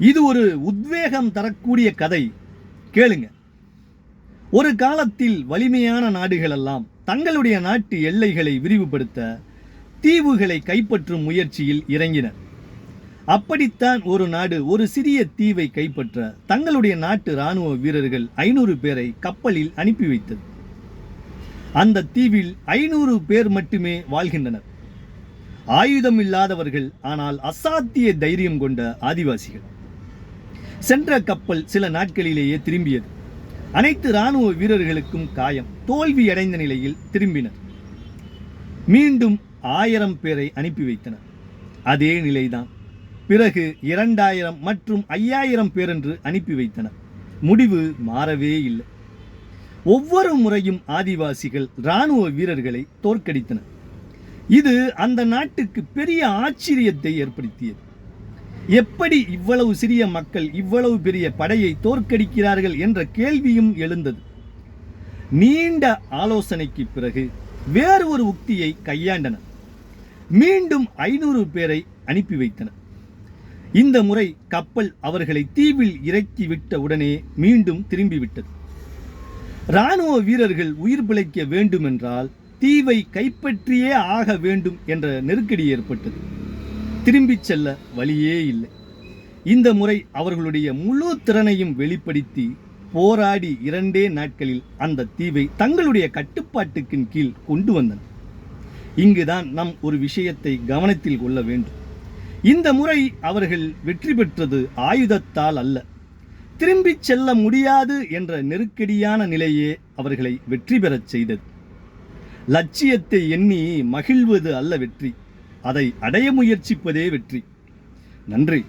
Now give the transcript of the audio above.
இது ஒரு உத்வேகம் தரக்கூடிய கதை. கேளுங்க. ஒரு காலத்தில் வலிமையான நாடுகளெல்லாம் தங்களுடைய நாட்டு எல்லைகளை விரிவுபடுத்த தீவுகளை கைப்பற்றும் முயற்சியில் இறங்கினர். அப்படித்தான் ஒரு நாடு ஒரு சிறிய தீவை கைப்பற்ற தங்களுடைய நாட்டு இராணுவ வீரர்கள் 500 பேரை கப்பலில் அனுப்பி வைத்தது. அந்த தீவில் 500 பேர் மட்டுமே வாழ்கின்றனர். ஆயுதம் இல்லாதவர்கள், ஆனால் அசாத்திய தைரியம் கொண்ட ஆதிவாசிகள். சென்ற கப்பல் சில நாட்களிலேயே திரும்பியது. அனைத்து இராணுவ வீரர்களுக்கும் காயம், தோல்வி அடைந்த நிலையில் திரும்பினர். மீண்டும் 1000 பேரை அனுப்பி வைத்தனர். அதே நிலைதான். பிறகு 2000 மற்றும் 5000 பேர் என்று அனுப்பி வைத்தனர். முடிவு மாறவே இல்லை. ஒவ்வொரு முறையும் ஆதிவாசிகள் இராணுவ வீரர்களை தோற்கடித்தனர். இது அந்த நாட்டுக்கு பெரிய ஆச்சரியத்தை ஏற்படுத்தியது. எப்படி இவ்வளவு சிறிய மக்கள் இவ்வளவு பெரிய படையை தோற்கடிக்கிறார்கள் என்ற கேள்வியும் எழுந்தது. நீண்ட ஆலோசனைக்கு பிறகு வேறு ஒரு உக்தியை கையாண்டனர். மீண்டும் 500 பேரை அனுப்பி வைத்தனர். இந்த முறை கப்பல் அவர்களை தீவில் இறக்கிவிட்ட உடனே மீண்டும் திரும்பிவிட்டது. இராணுவ வீரர்கள் உயிர் பிழைக்க வேண்டுமென்றால் தீவை கைப்பற்றியே ஆக வேண்டும் என்ற நெருக்கடி ஏற்பட்டது. திரும்பிச் செல்ல வழியே இல்லை. இந்த முறை அவர்களுடைய முழு திறனையும் வெளிப்படுத்தி போராடி 2 நாட்களில் அந்த தீவை தங்களுடைய கட்டுப்பாட்டுக்கின் கீழ் கொண்டு வந்தனர். இங்குதான் நாம் ஒரு விஷயத்தை கவனத்தில் கொள்ள வேண்டும். இந்த முறை அவர்கள் வெற்றி பெற்றது ஆயுதத்தால் அல்ல. திரும்பிச் செல்ல முடியாது என்ற நெருக்கடியான நிலையே அவர்களை வெற்றி பெறச் செய்தது. லட்சியத்தை எண்ணி மகிழ்வது அல்ல வெற்றி, அதை அடைய முயற்சிப்பதே வெற்றி. நன்றி.